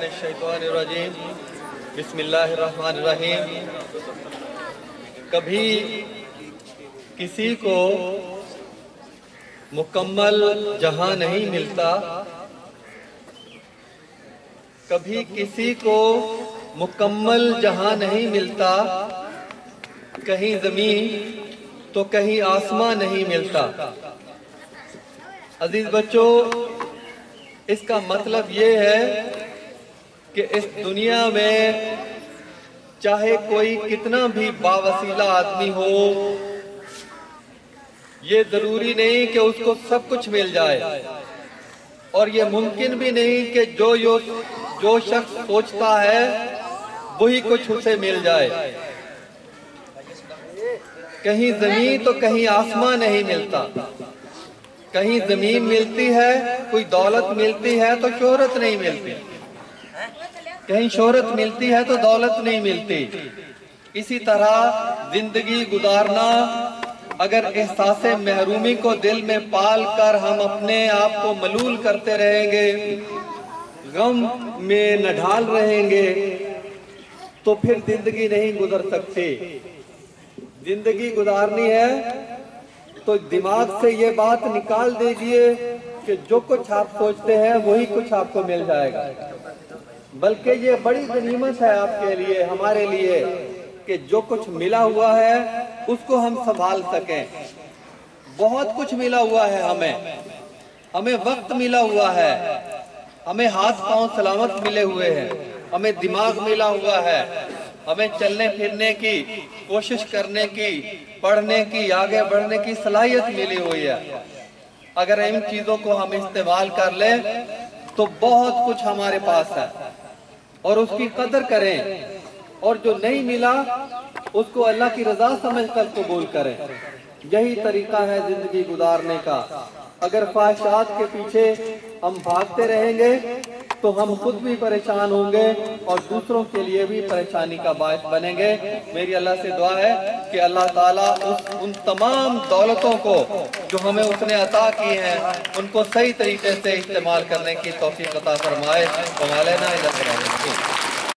मिनश्शैतानिर्रजीम बिस्मिल्लाहिर्रहमानिर्रहीम। कभी किसी को मुकम्मल जहां नहीं मिलता, कभी किसी को मुकम्मल जहां नहीं मिलता, कहीं ज़मीन तो कहीं आसमां नहीं मिलता। अजीज बच्चों, इसका मतलब ये है कि इस दुनिया में चाहे कोई कितना भी बावसीला आदमी हो, ये जरूरी नहीं कि उसको सब कुछ मिल जाए, और ये मुमकिन भी नहीं कि जो शख्स सोचता है वही कुछ उसे मिल जाए। कहीं जमीन तो कहीं आसमां नहीं मिलता। कहीं जमीन मिलती है, कोई दौलत मिलती है तो शोहरत नहीं मिलती, कहीं शोहरत मिलती है तो दौलत नहीं मिलती। इसी तरह जिंदगी गुजारना, अगर एहसास महरूमी को दिल में पाल कर हम अपने आप को मलूल करते रहेंगे, गम में नढाल रहेंगे, तो फिर जिंदगी नहीं गुजर सकती। जिंदगी गुजारनी है तो दिमाग से ये बात निकाल दीजिए कि जो कुछ आप सोचते हैं वही कुछ आपको मिल जाएगा। बल्कि ये बड़ी गनीमत है आपके लिए, हमारे लिए, कि जो कुछ मिला हुआ है उसको हम संभाल सकें। बहुत कुछ मिला हुआ है हमें वक्त मिला हुआ है, हमें हाथ पांव सलामत मिले हुए हैं, हमें दिमाग मिला हुआ है, हमें चलने फिरने की, कोशिश करने की, पढ़ने की, आगे बढ़ने की सलाहियत मिली हुई है। अगर इन चीजों को हम इस्तेमाल कर लें तो बहुत कुछ हमारे पास है, और उसकी कदर करें, और जो नहीं मिला उसको अल्लाह की रजा समझकर कबूल करें। यही तरीका है जिंदगी गुजारने का। अगर ख्वाहिशात के पीछे हम भागते रहेंगे तो हम खुद भी परेशान होंगे और दूसरों के लिए भी परेशानी का बायस बनेंगे। मेरी अल्लाह से दुआ है कि अल्लाह ताला उन तमाम दौलतों को जो हमें उसने अता की हैं, उनको सही तरीके से इस्तेमाल करने की तौफीक अता फरमाए।